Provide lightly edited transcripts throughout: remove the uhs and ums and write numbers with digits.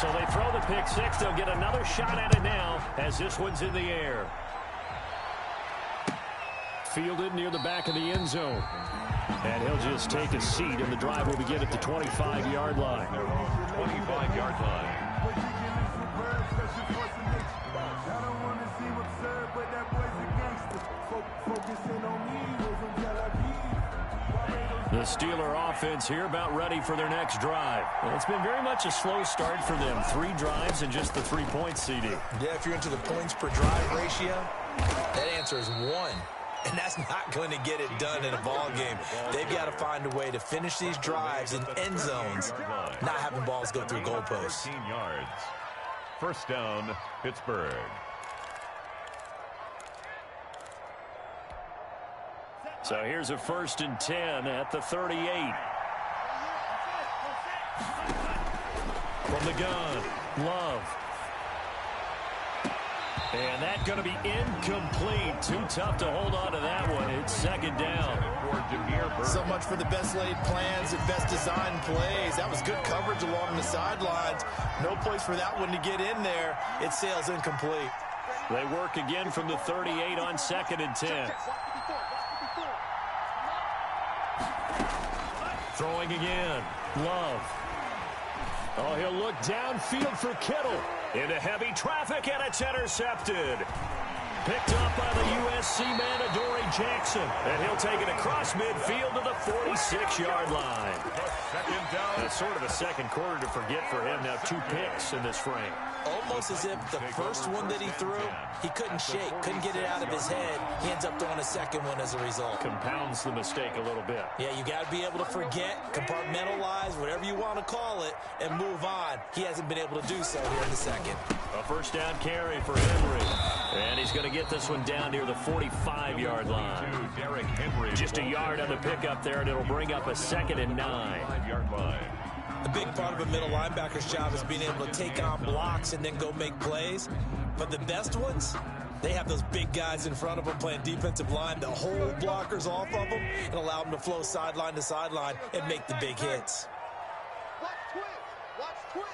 So they throw the pick six. They'll get another shot at it now as this one's in the air. Fielded near the back of the end zone. And he'll just take a seat, and the drive will begin at the 25-yard line. 25-yard line. The Steeler offense here about ready for their next drive. Well, it's been very much a slow start for them. 3 drives and just the 3 points, CD. Yeah, if you're into the points per drive ratio, that answer is 1. And that's not going to get it done in a ball game. They've got to find a way to finish these drives in end zones, not having balls go through goalposts. 14 yards. First down, Pittsburgh. So here's a 1st and 10 at the 38. From the gun, Love. And that's going to be incomplete. Too tough to hold on to that one. It's 2nd down. So much for the best laid plans and best designed plays. That was good coverage along the sidelines. No place for that one to get in there. It sails incomplete. They work again from the 38 on 2nd and 10. Throwing again. Love. Oh, he'll look downfield for Kittle. Into heavy traffic, and it's intercepted. Picked up by the USC man, Adoree Jackson. And he'll take it across midfield to the 46-yard line. That's sort of a second quarter to forget for him. Now 2 picks in this frame. Almost as if the first one that he threw, he couldn't shake, couldn't get it out of his head. He ends up throwing a second one as a result. Compounds the mistake a little bit. Yeah, you got to be able to forget, compartmentalize, whatever you want to call it, and move on. He hasn't been able to do so here in the second. A 1st down carry for Henry. And he's going to get this one down near the 45-yard line. Derrick Henry. Just a yard on the pickup there, and it'll bring up a 2nd and 9. 5-yard line. A big part of a middle linebacker's job is being able to take on blocks and then go make plays. But the best ones, they have those big guys in front of them playing defensive line to hold blockers off of them and allow them to flow sideline to sideline and make the big hits. Watch twins. Watch twins.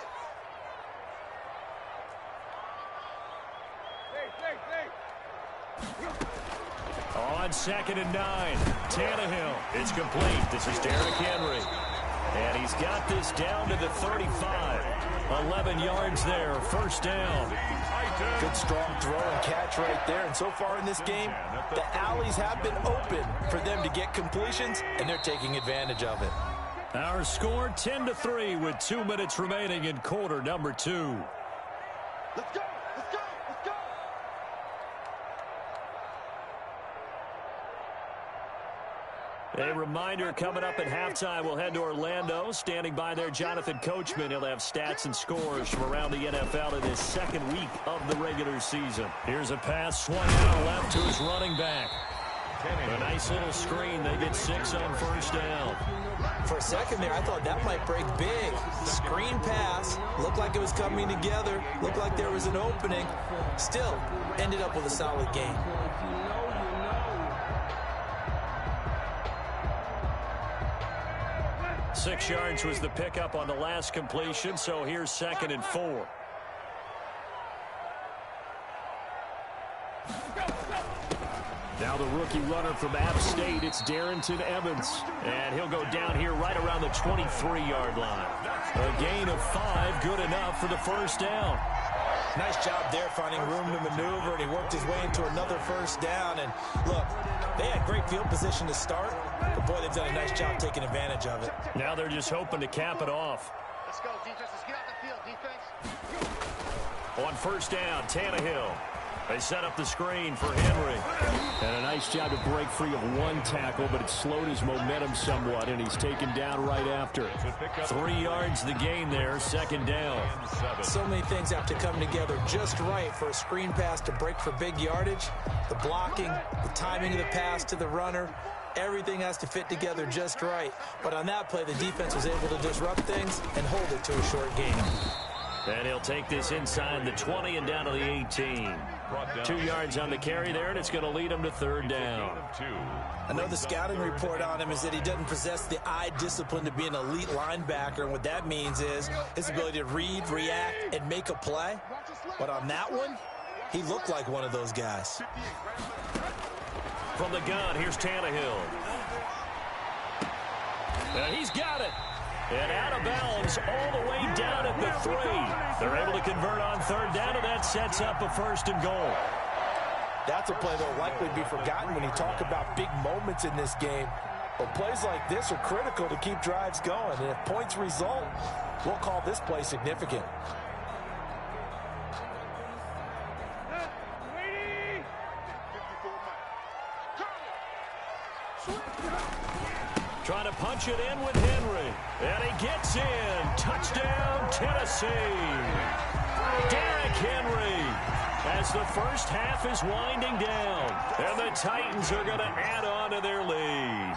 On 2nd and 9, Tannehill. It's complete. This is Derrick Henry. And he's got this down to the 35. 11 yards there, 1st down. Good strong throw and catch right there. And so far in this game, the alleys have been open for them to get completions, and they're taking advantage of it. Our score 10-3 with 2 minutes remaining in quarter number 2. Let's go. Let's go. Let's go. A reminder coming up at halftime, we'll head to Orlando. Standing by there, Jonathan Coachman. He'll have stats and scores from around the NFL in his 2nd week of the regular season. Here's a pass swung out left to his running back. A nice little screen. They get 6 on 1st down. For a second there, I thought that might break big. Screen pass. Looked like it was coming together. Looked like there was an opening. Still, ended up with a solid game. Six yards was the pickup on the last completion, so here's 2nd and 4. Now the rookie runner from App State, it's Darrington Evans. And he'll go down here right around the 23-yard line. A gain of 5, good enough for the 1st down. Nice job there finding room to maneuver, and he worked his way into another 1st down. And look, they had great field position to start, but boy, they've done a nice job taking advantage of it. Now they're just hoping to cap it off. Let's go, defense. Let's get out the field, defense. On 1st down, Tannehill. They set up the screen for Henry. And a nice job to break free of 1 tackle, but it slowed his momentum somewhat, and he's taken down right after. 3 yards the gain there, 2nd down. So many things have to come together just right for a screen pass to break for big yardage. The blocking, the timing of the pass to the runner, everything has to fit together just right. But on that play, the defense was able to disrupt things and hold it to a short gain. And he'll take this inside the 20 and down to the 18. brought down. 2 yards on the carry there, and it's going to lead him to third down. I know the scouting report on him is that he doesn't possess the eye discipline to be an elite linebacker, and what that means is his ability to read, react, and make a play. But on that one, he looked like one of those guys. From the gun, here's Tannehill. And he's got it. And out of bounds all the way down at the 3. They're able to convert on third down, and that sets up a 1st and goal. That's a play that will likely be forgotten when you talk about big moments in this game. But plays like this are critical to keep drives going. And if points result, we'll call this play significant. Trying to punch it in with Henry. And he gets in. Touchdown, Tennessee. Derrick Henry as the first half is winding down. And the Titans are going to add on to their lead.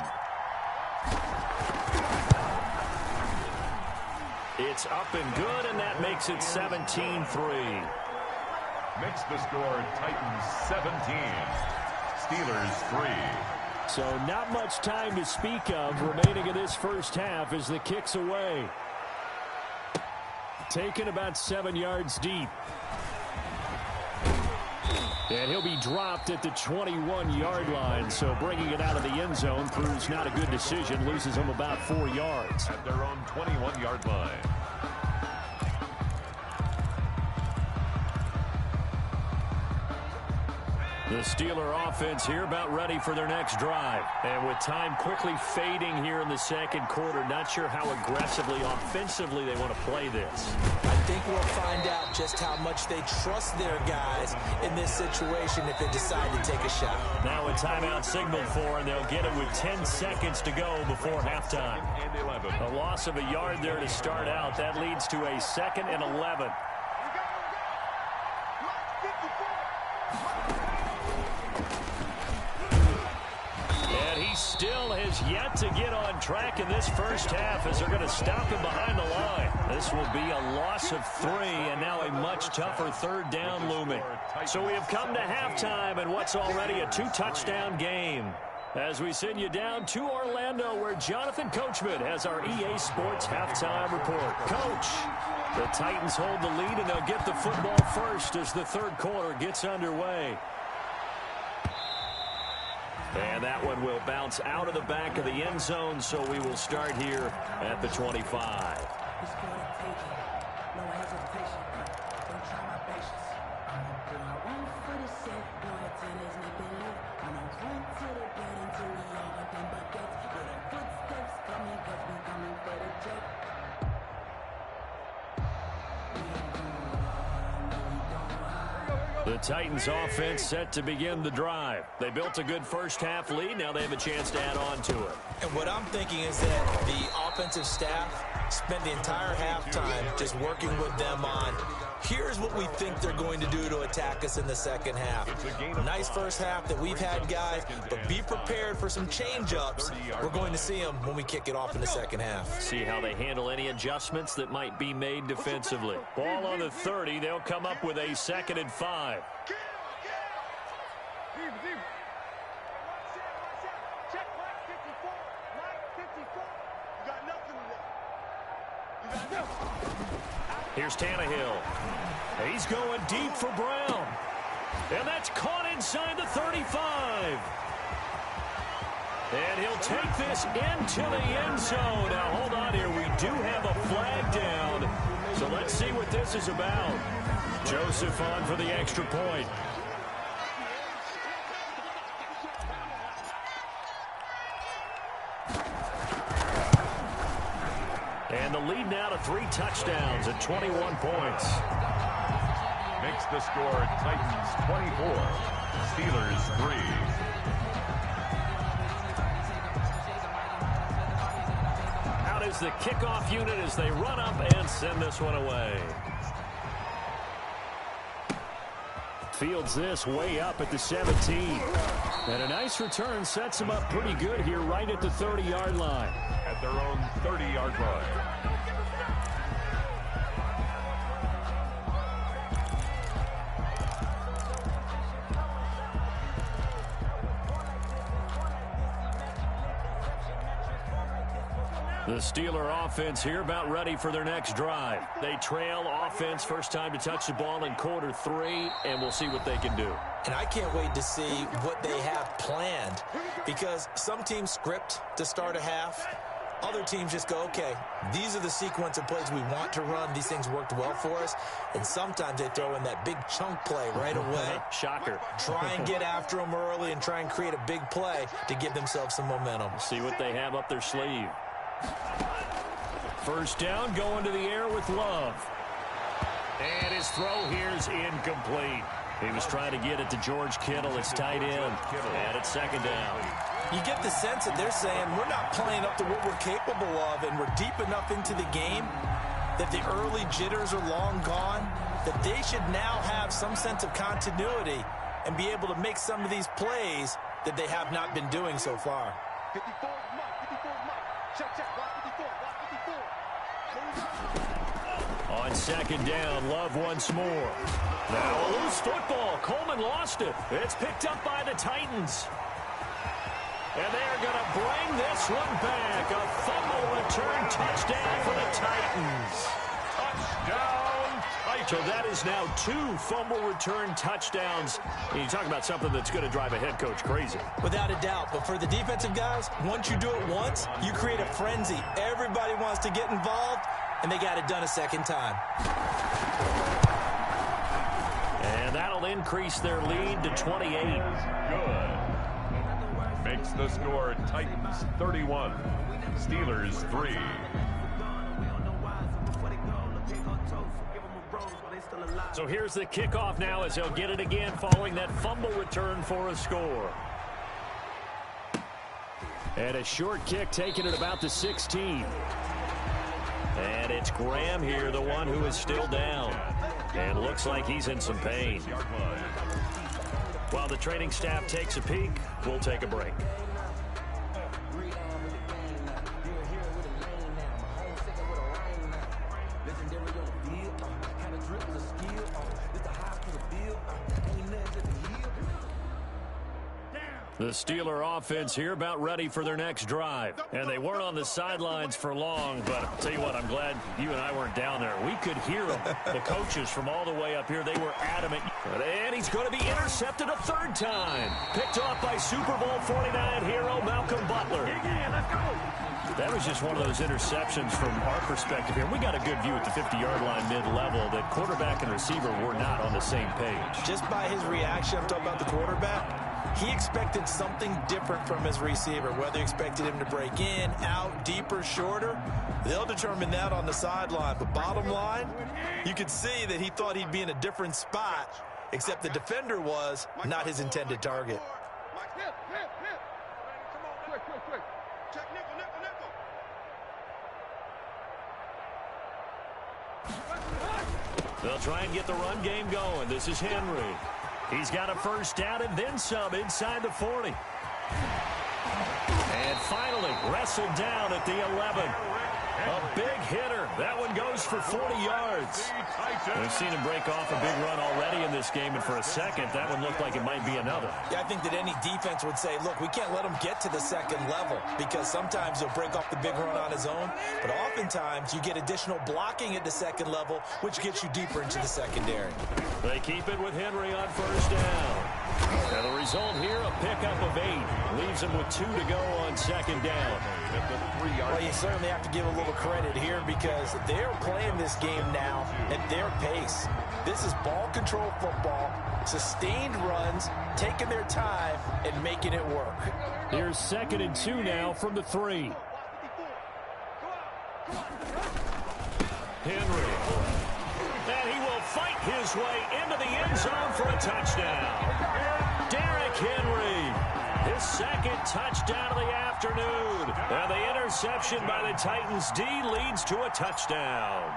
It's up and good, and that makes it 17-3. Makes the score Titans 17. Steelers 3. So not much time to speak of remaining in this first half as the kick's away. Taken about 7 yards deep. And he'll be dropped at the 21-yard line. So bringing it out of the end zone proves not a good decision. Loses him about 4 yards. At their own 21-yard line. The Steeler offense here about ready for their next drive. And with time quickly fading here in the second quarter, not sure how aggressively, offensively they want to play this. I think we'll find out just how much they trust their guys in this situation if they decide to take a shot. Now a timeout signaled for, and they'll get it with 10 seconds to go before halftime. A loss of a yard there to start out. That leads to a 2nd and 11. Still has yet to get on track in this first half as they're going to stop him behind the line. This will be a loss of 3 and now a much tougher third down looming. So we have come to halftime and what's already a 2-touchdown game. As we send you down to Orlando where Jonathan Coachman has our EA Sports halftime report. Coach, the Titans hold the lead and they'll get the football first as the third quarter gets underway. And that one will bounce out of the back of the end zone, so we will start here at the 25. The Titans offense set to begin the drive. They built a good first half lead. Now they have a chance to add on to it. And what I'm thinking is that the offensive staff spent the entire halftime just working with them on here's what we think they're going to do to attack us in the second half. Nice first half that we've had, guys, but be prepared for some change-ups. We're going to see them when we kick it off in the second half. See how they handle any adjustments that might be made defensively. Ball on the 30. They'll come up with a 2nd and 5. Here's Tannehill. He's going deep for Brown. And that's caught inside the 35. And he'll take this into the end zone. Now, hold on here. We do have a flag down. So let's see what this is about. Joseph on for the extra point. And the lead now to 3 touchdowns at 21 points. Makes the score Titans 24, Steelers 3. Out is the kickoff unit as they run up and send this one away. Fields this way up at the 17. And a nice return sets him up pretty good here right at the 30-yard line. At their own 30-yard line. The Steeler offense here about ready for their next drive. They trail offense, first time to touch the ball in quarter 3, and we'll see what they can do. And I can't wait to see what they have planned, because some teams script to start a half. Other teams just go, okay, these are the sequence of plays we want to run. These things worked well for us. And sometimes they throw in that big chunk play right away. Shocker. Try and get after them early and try and create a big play to give themselves some momentum. See what they have up their sleeve. First down, going to the air with Love. And his throw here is incomplete. He was trying to get it to George Kittle. It's tight end. And it's second down. You get the sense that they're saying we're not playing up to what we're capable of, and we're deep enough into the game that the early jitters are long gone, that they should now have some sense of continuity and be able to make some of these plays that they have not been doing so far. 54 mark, 54 mark. Check, block 54, block 54. On second down, Love once more. Now a loose football. Coleman lost it. It's picked up by the Titans. And they're going to bring this one back. A fumble return touchdown for the Titans. Touchdown, Titans. So that is now 2 fumble return touchdowns. And you talk about something that's going to drive a head coach crazy. Without a doubt. But for the defensive guys, once you do it once, you create a frenzy. Everybody wants to get involved, and they got it done a second time. And that'll increase their lead to 28. Good. Makes the score Titans 31, Steelers 3. So here's the kickoff now as they'll get it again following that fumble return for a score. And a short kick taken at about the 16. And it's Graham here, the one who is still down. And looks like he's in some pain. While the training staff takes a peek, we'll take a break. The Steeler offense here about ready for their next drive. And they weren't on the sidelines for long, but I'll tell you what, I'm glad you and I weren't down there. We could hear them. The coaches from all the way up here, they were adamant. And he's going to be intercepted a third time. Picked off by Super Bowl 49 hero Malcolm Butler. Let's go. That was just one of those interceptions from our perspective here. We got a good view at the 50-yard line mid-level that quarterback and receiver were not on the same page. Just by his reaction, I'm talking about the quarterback, he expected something different from his receiver. Whether he expected him to break in, out, deeper, shorter, they'll determine that on the sideline. But bottom line, you could see that he thought he'd be in a different spot, except the defender was not his intended target. Come on, quick. Check nickel. They'll try and get the run game going. This is Henry. He's got a first down and then some inside the 40. And finally wrestled down at the 11. A big hitter. That one goes for 40 yards. We've seen him break off a big run already in this game, and for a second, that one looked like it might be another. Yeah, I think that any defense would say, look, we can't let him get to the second level, because sometimes he'll break off the big run on his own, but oftentimes you get additional blocking at the second level, which gets you deeper into the secondary. They keep it with Henry on first down. And the result here, a pickup of 8. Leaves him with 2 to go on second down. Well, you certainly have to give a little credit here, because they're playing this game now at their pace. This is ball control football, sustained runs, taking their time and making it work. Here's 2nd and 2 now from the 3. Henry. And he will fight his way into the end zone for a touchdown. Derrick Henry, his 2nd touchdown of the afternoon. And the interception by the Titans D leads to a touchdown.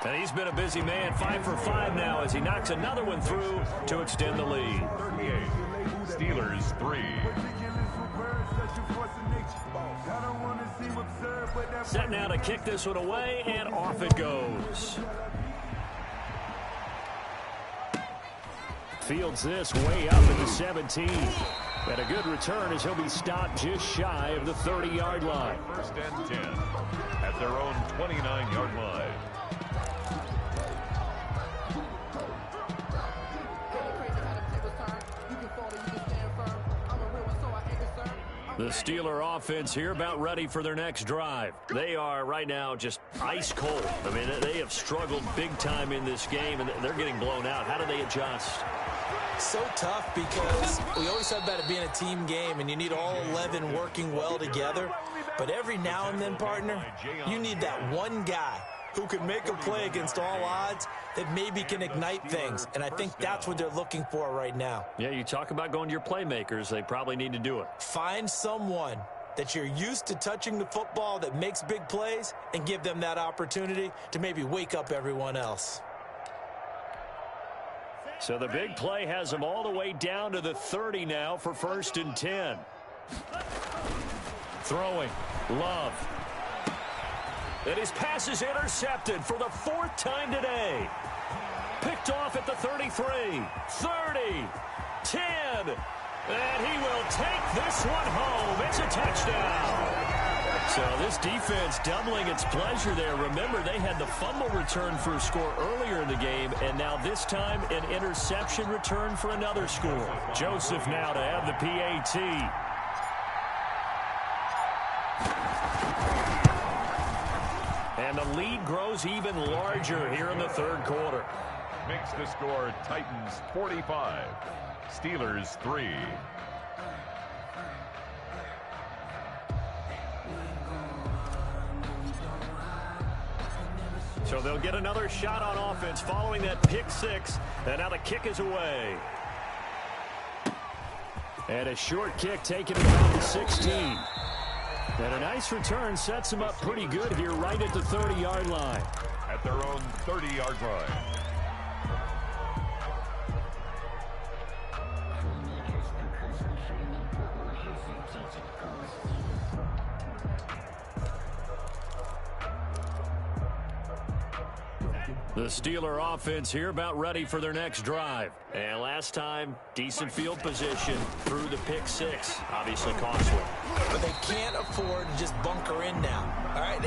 And he's been a busy man, 5 for 5 now as he knocks another one through to extend the lead. 38, Steelers 3. Set now to kick this one away, and off it goes. Fields this way up at the 17. And a good return as he'll be stopped just shy of the 30-yard line. First and 10 at their own 29-yard line. The Steeler offense here about ready for their next drive. They are right now just ice cold. I mean, they have struggled big time in this game, and they're getting blown out. How do they adjust? So tough because we always talk about it being a team game, and you need all 11 working well together. But every now and then, partner, you need that one guy who can make a play against all odds that maybe can ignite things. And I think that's what they're looking for right now. Yeah, you talk about going to your playmakers. They probably need to do it. Find someone that you're used to touching the football that makes big plays and give them that opportunity to maybe wake up everyone else. So the big play has them all the way down to the 30 now for 1st and 10. Throwing. Love. And his pass is intercepted for the 4th time today. Picked off at the 33, 30, 10. And he will take this one home. It's a touchdown. So this defense doubling its pleasure there. Remember, they had the fumble return for a score earlier in the game, and now this time an interception return for another score. Joseph now to have the PAT. And the lead grows even larger here in the 3rd quarter. Makes the score Titans 45, Steelers 3. So they'll get another shot on offense following that pick 6. And now the kick is away. And a short kick taken around the 16. And a nice return sets them up pretty good here right at the 30-yard line. At their own 30-yard line. The Steeler offense here about ready for their next drive. And last time, decent field position through the pick 6. Obviously costly. But they can't afford to just bunker in now. All right,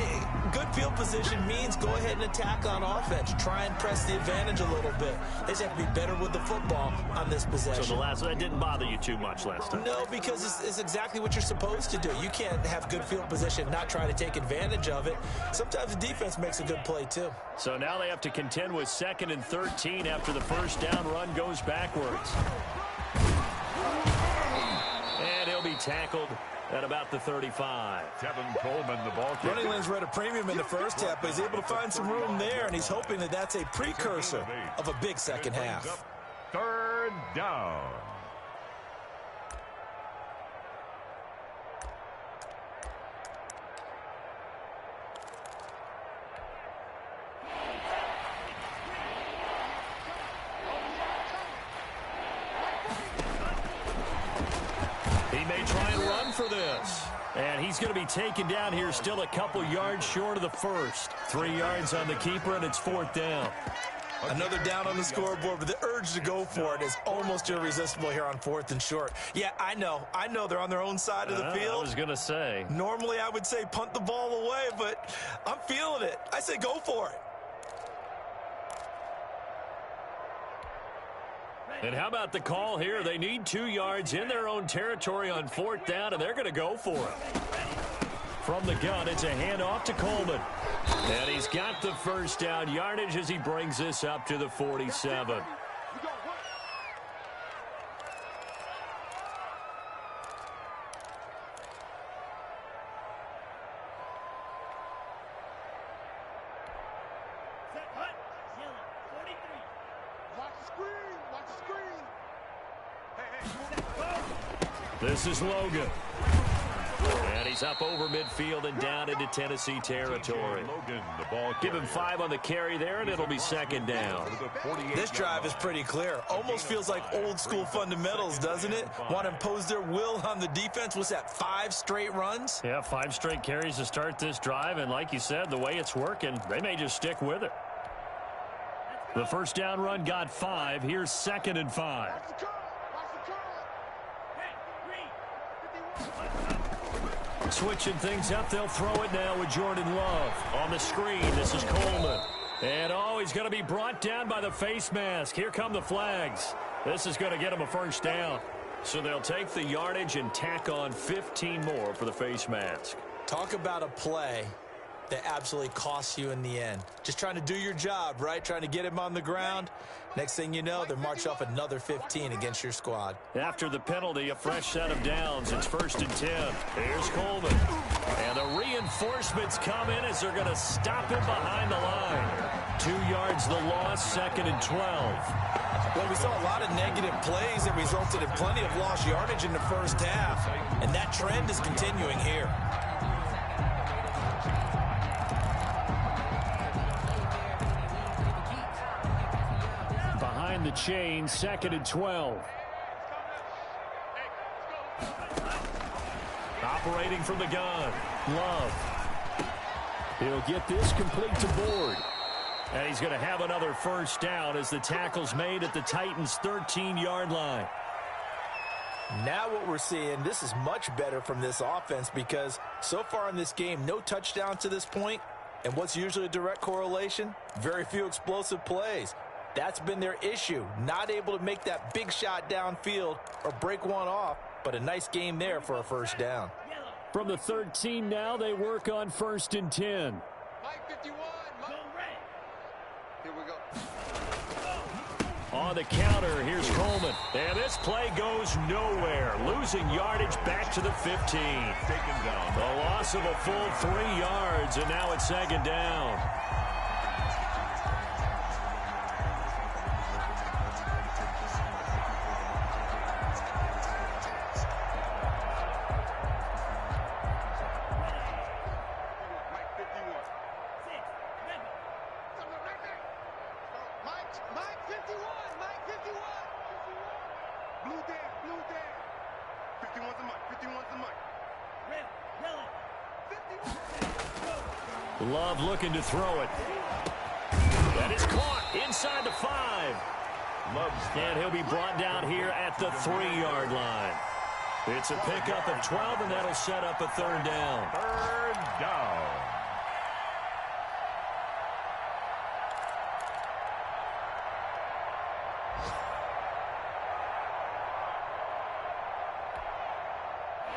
good field position means go ahead and attack on offense. Try and press the advantage a little bit. They just have to be better with the football on this possession. So that didn't bother you too much last time? No, because it's exactly what you're supposed to do. You can't have good field position, not try to take advantage of it. Sometimes the defense makes a good play too. So now they have to contend with 2nd and 13 after the first down run goes backwards. And he'll be tackled at about the 35. Tevin Coleman, the ball kicker. Running lanes were at a premium in the first half, but he's able to find some room there, and he's hoping that that's a precursor of a big second half. 3rd down. He may try and run for this. And he's going to be taken down here still a couple yards short of the first. 3 yards on the keeper, and it's 4th down. Another down on the scoreboard, but the urge to go for it is almost irresistible here on 4th and short. Yeah, I know they're on their own side of the field. I was going to say. Normally I would say punt the ball away, but I'm feeling it. I say go for it. And how about the call here? They need 2 yards in their own territory on 4th down, and they're going to go for it. From the gun, it's a handoff to Coleman. And he's got the first down yardage as he brings this up to the 47. This is Logan. And he's up over midfield and down into Tennessee territory. Logan, the ball Give him 5 on the carry there, and it'll be 2nd down. This drive is pretty clear. Almost feels like old school fundamentals, doesn't it? Want to impose their will on the defense. Was that 5 straight runs? Yeah, 5 straight carries to start this drive, and like you said, the way it's working, they may just stick with it. The first down run got 5. Here's 2nd and 5. Switching things up, they'll throw it now with Jordan Love. On the screen, this is Coleman. And, he's going to be brought down by the face mask. Here come the flags. This is going to get him a first down. So they'll take the yardage and tack on 15 more for the face mask. Talk about a play that absolutely costs you in the end. Just trying to do your job, right? Trying to get him on the ground. Next thing you know, they're march off another 15 against your squad. After the penalty, a fresh set of downs. It's 1st and 10. Here's Coleman. And the reinforcements come in as they're going to stop him behind the line. 2 yards the loss, 2nd and 12. Well, we saw a lot of negative plays that resulted in plenty of lost yardage in the first half. And that trend is continuing here. Behind the chain, 2nd and 12. Operating from the gun, Love. He'll get this complete to Board. And he's going to have another first down as the tackle's made at the Titans' 13-yard line. Now what we're seeing, this is much better from this offense because so far in this game, no touchdown to this point. And what's usually a direct correlation? Very few explosive plays. That's been their issue. Not able to make that big shot downfield or break one off, but a nice game there for a first down. From the 13 now, they work on 1st and 10. Mike 51, Mike. Here we go. On the counter, here's Coleman. And this play goes nowhere. Losing yardage back to the 15. Taken down. The loss of a full 3 yards, and now it's 2nd down. Love looking to throw it. That is caught inside the 5. And he'll be brought down here at the 3-yard line. It's a pickup of 12, and that'll set up a 3rd down. 3rd down.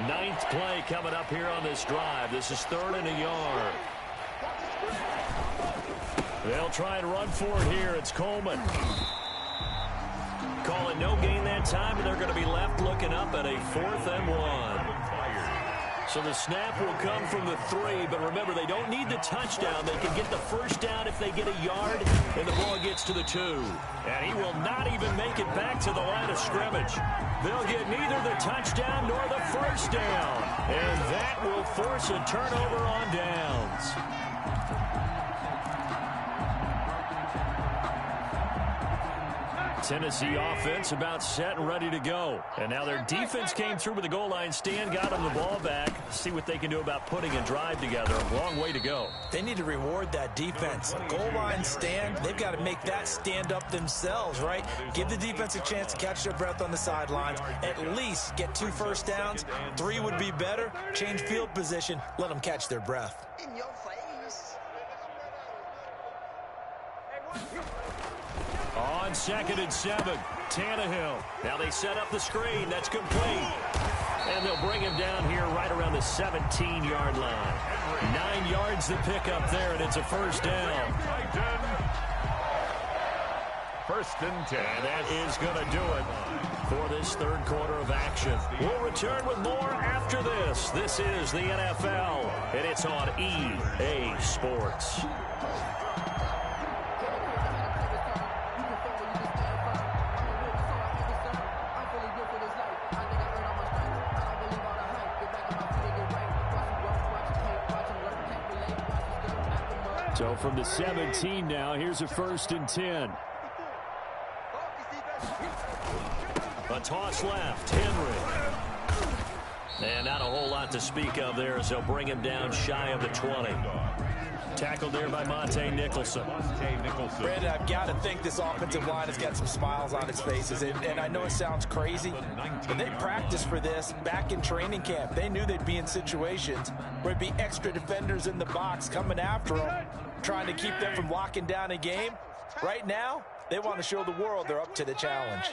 Ninth play coming up here on this drive. This is 3rd and a yard. They'll try and run for it here. It's Coleman. Calling no gain that time, and they're going to be left looking up at a 4th and 1. So the snap will come from the 3, but remember, they don't need the touchdown. They can get the first down if they get a yard, and the ball gets to the 2. And he will not even make it back to the line of scrimmage. They'll get neither the touchdown nor the first down. And that will force a turnover on downs. Tennessee offense about set and ready to go. And now their defense came through with the goal line stand, got them the ball back. See what they can do about putting a drive together. A long way to go. They need to reward that defense. Goal line stand, they've got to make that stand up themselves, right? Give the defense a chance to catch their breath on the sidelines. At least get 2 first downs. 3 would be better. Change field position. Let them catch their breath. In your face. On 2nd and 7, Tannehill. Now they set up the screen. That's complete. And they'll bring him down here right around the 17-yard line. 9 yards to pick up there, and it's a first down. 1st and 10. And that is going to do it for this 3rd quarter of action. We'll return with more after this. This is the NFL, and it's on EA Sports. So from the 17 now, here's a 1st and 10. A toss left, Henry. And not a whole lot to speak of there as they'll bring him down shy of the 20. Tackled there by Monte Nicholson. Brandon, I've got to think this offensive line has got some smiles on its faces. And I know it sounds crazy, but they practiced for this back in training camp. They knew they'd be in situations where there'd be extra defenders in the box coming after them, trying to keep them from locking down a game. Right now, they want to show the world they're up to the challenge.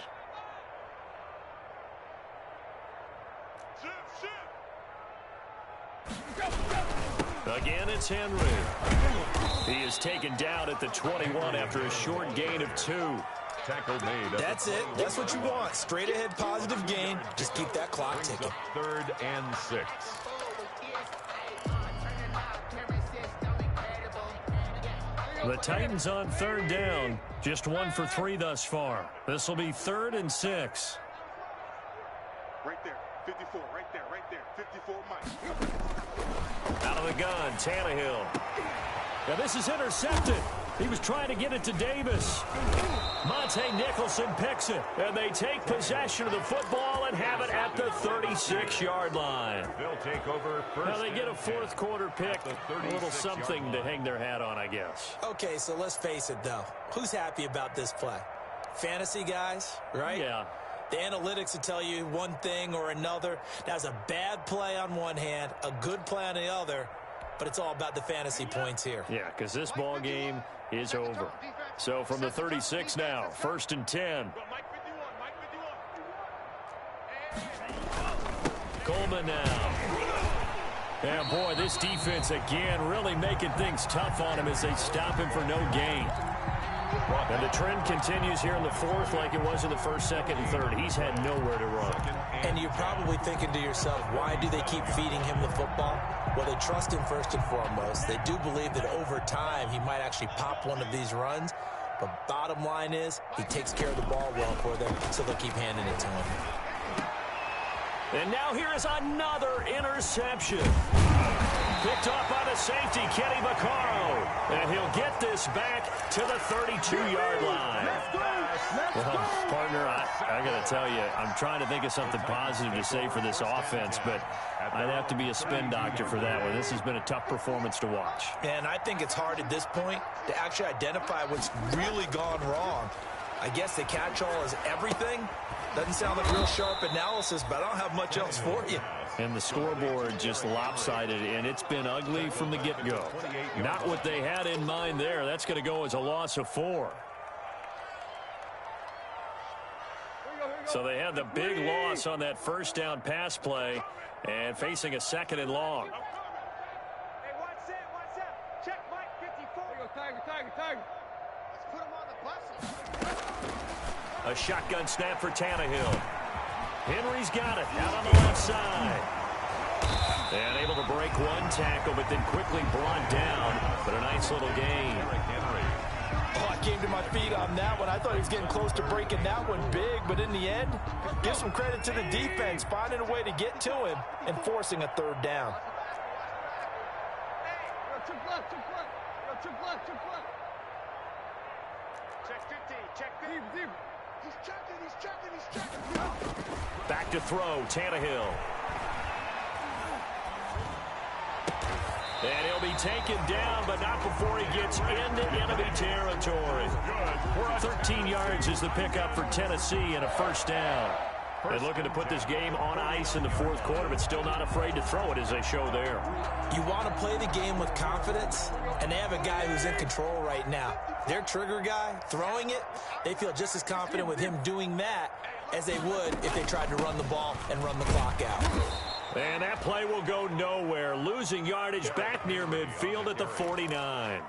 Again, it's Henry. He is taken down at the 21 after a short gain of 2. Tackle made. That's it. That's what you want. Straight ahead positive gain. Just keep that clock ticking. 3rd and 6. The Titans on 3rd down. Just 1 for 3 thus far. This will be 3rd and 6. Right there. 54. Right there. 54, Mike. Out of the gun, Tannehill. Now this is intercepted. He was trying to get it to Davis. Monte Nicholson picks it. And they take possession of the football and have it at the 36-yard line. They'll take over first. Now they get a 4th quarter pick. A little something to hang their hat on, I guess. Okay, so let's face it, though. Who's happy about this play? Fantasy guys, right? Yeah. The analytics will tell you one thing or another. That's a bad play on one hand, a good play on the other, but it's all about the fantasy points here. Yeah, because this ball game is over. So from the 36 now, 1st and 10. Coleman now. And boy, this defense again really making things tough on him as they stop him for no gain. And the trend continues here in the 4th like it was in the 1st, 2nd, and 3rd. He's had nowhere to run. And you're probably thinking to yourself, why do they keep feeding him the football? Well, they trust him first and foremost. They do believe that over time he might actually pop one of these runs. But bottom line is he takes care of the ball well for them, so they'll keep handing it to him. And now here is another interception. Picked off by the safety, Kenny Vaccaro. And he'll get this back to the 32-yard line. Well, partner, I got to tell you, I'm trying to think of something positive to say for this offense, but I'd have to be a spin doctor for that one. This has been a tough performance to watch. And I think it's hard at this point to actually identify what's really gone wrong. I guess the catch-all is everything. Doesn't sound like real sharp analysis, but I don't have much else for you. And the scoreboard just lopsided, and it's been ugly from the get-go. Not what they had in mind there. That's going to go as a loss of 4. So they had the big loss on that 1st down pass play and facing a 2nd and long. Hey, watch that. Check Mike 54. There you go, Tiger. Let's put him on the bus. A shotgun snap for Tannehill. Henry's got it out on the left side. And able to break one tackle, but then quickly brought down. But a nice little gain. Oh, I came to my feet on that one. I thought he was getting close to breaking that one big, but in the end, give some credit to the defense, finding a way to get to him and forcing a 3rd down. Check left. Check 15. Check deep. He's checking. Back to throw, Tannehill. And he'll be taken down, but not before he gets into enemy territory. 13 yards is the pickup for Tennessee and a 1st down. They're looking to put this game on ice in the 4th quarter, but still not afraid to throw it as they show there. You want to play the game with confidence, and they have a guy who's in control right now. Their trigger guy, throwing it, they feel just as confident with him doing that as they would if they tried to run the ball and run the clock out. And that play will go nowhere. Losing yardage back near midfield at the 49.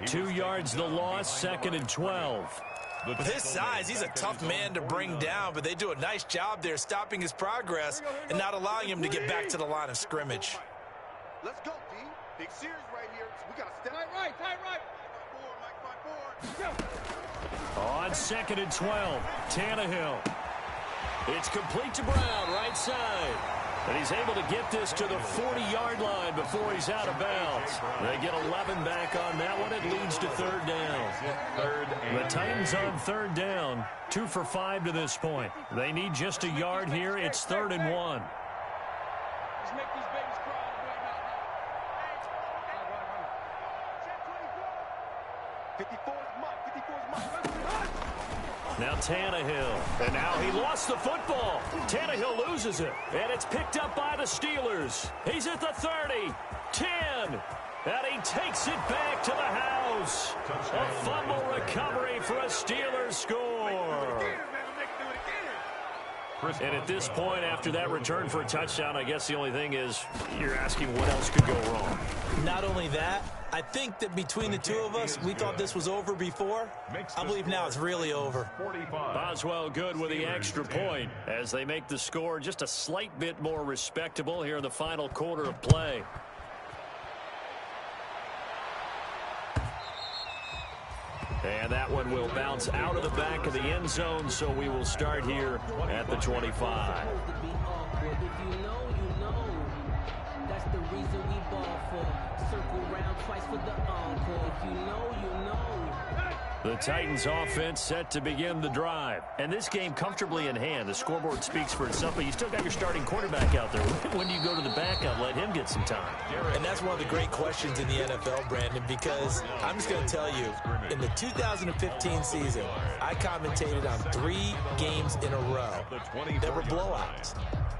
2 yards the loss, 2nd and 12. With his size, he's a tough man to bring down, but they do a nice job there stopping his progress and not allowing him to get back to the line of scrimmage. Let's go, D. Big series right here. We got to step right. Mike 5-4. On 2nd and 12, Tannehill. It's complete to Brown, right side. And he's able to get this to the 40-yard line before he's out of bounds. They get 11 back on that one. It leads to 3rd down. The Titans on 3rd down, 2 for 5 to this point. They need just a yard here. It's 3rd and 1. Let's make these babies cry right now. Now Tannehill, and now he lost the football. Tannehill loses it, and it's picked up by the Steelers. He's at the 30, 10, and he takes it back to the house. A fumble recovery for a Steelers score. And at this point, after that return for a touchdown, I guess the only thing is you're asking what else could go wrong. Not only that, I think that between the two of us, we thought this was over before. I believe now it's really over. Boswell good with the extra point as they make the score just a slight bit more respectable here in the final quarter of play. And that one will bounce out of the back of the end zone, so we will start here at the 25. That's the reason we ball for. Circle round twice for the encore. If you know, you know. The Titans offense set to begin the drive. And this game comfortably in hand. The scoreboard speaks for itself, but you still got your starting quarterback out there. When do you go to the backup, let him get some time? And that's one of the great questions in the NFL, Brandon, because I'm just going to tell you, in the 2015 season, I commentated on 3 games in a row that were blowouts.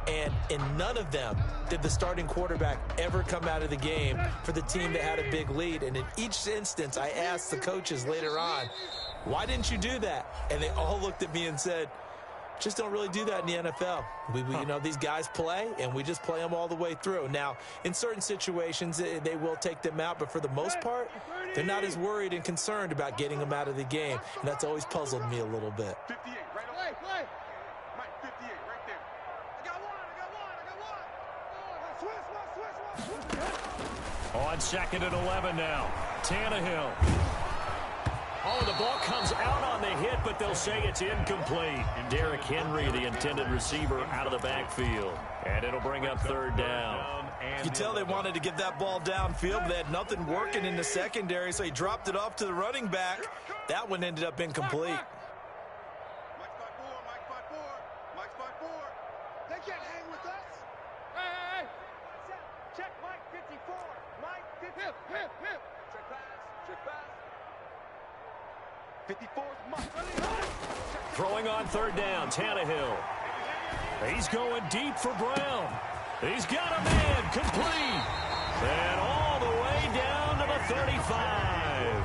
And in none of them did the starting quarterback ever come out of the game for the team that had a big lead. And in each instance, I asked the coaches later on, why didn't you do that? And they all looked at me and said, just don't really do that in the NFL. You know, these guys play, and we just play them all the way through. Now, in certain situations, they will take them out, but for the most part, they're not as worried and concerned about getting them out of the game. And that's always puzzled me a little bit. 58, right away. Mike, 58, right there. I got one. On 2nd and 11 now. Tannehill. Oh, the ball comes out on the hit, but they'll say it's incomplete. Derrick Henry, the intended receiver, out of the backfield. And it'll bring up 3rd down. You tell they wanted to get that ball downfield, but they had nothing working in the secondary, so he dropped it off to the running back. That one ended up incomplete. Mike's 5-4. They can't hang with us. Hey. Check Mike 54. Mike 54. Hip. Check pass. 54 is Mike. Throwing on 3rd down, Tannehill. He's going deep for Brown. He's got a man, complete. And all the way down to the 35.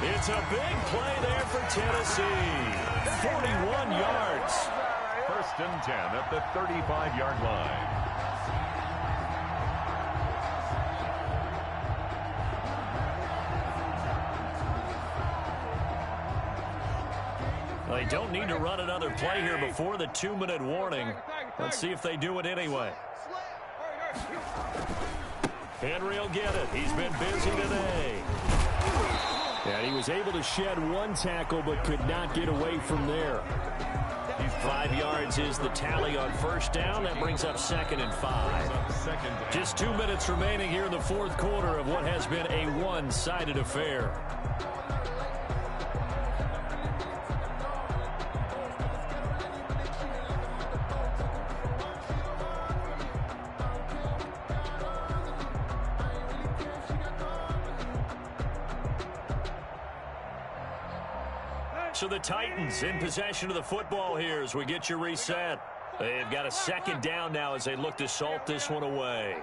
It's a big play there for Tennessee. 41 yards. 1st and 10 at the 35-yard line. They don't need to run another play here before the 2-minute warning. Let's see if they do it anyway. Henry will get it. He's been busy today. And he was able to shed 1 tackle but could not get away from there. 5 yards is the tally on 1st down. That brings up 2nd and 5. Just 2 minutes remaining here in the 4th quarter of what has been a one-sided affair. So the Titans in possession of the football here as we get you reset. They've got a 2nd down now as they look to salt this one away.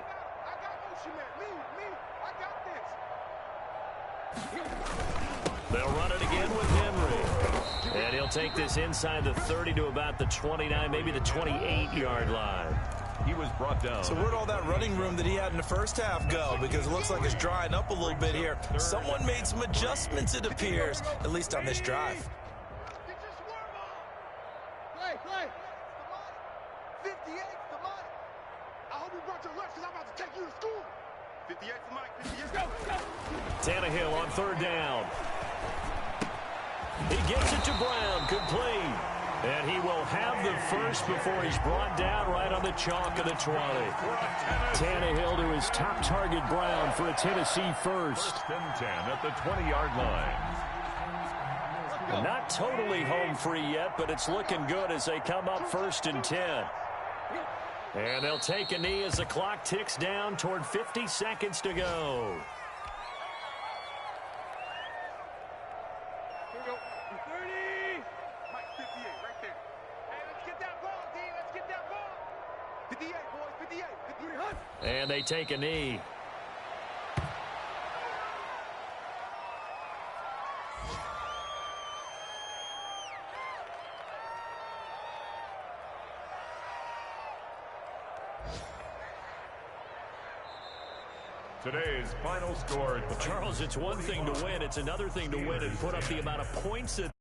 They'll run it again with Henry. And he'll take this inside the 30 to about the 29, maybe the 28-yard line. He was brought down. So where'd all that running room that he had in the first half go? Because it looks like it's drying up a little bit here. Someone made some adjustments, it appears, at least on this drive. Play. 58's the Mike. I hope you brought your lunch because I'm about to take you to school. 58's the Mike. 58's go. Tannehill on 3rd down. He gets it to Brown, complete. And he will have the first before he's brought down right on the chalk of the 20. Tannehill to his top target, Brown, for a Tennessee first. 1st and 10 at the 20-yard line. Not totally home free yet, but it's looking good as they come up 1st and 10. And they'll take a knee as the clock ticks down toward 50 seconds to go. And they take a knee. Today's final score. Charles, it's one thing to win. It's another thing to win and put up the amount of points that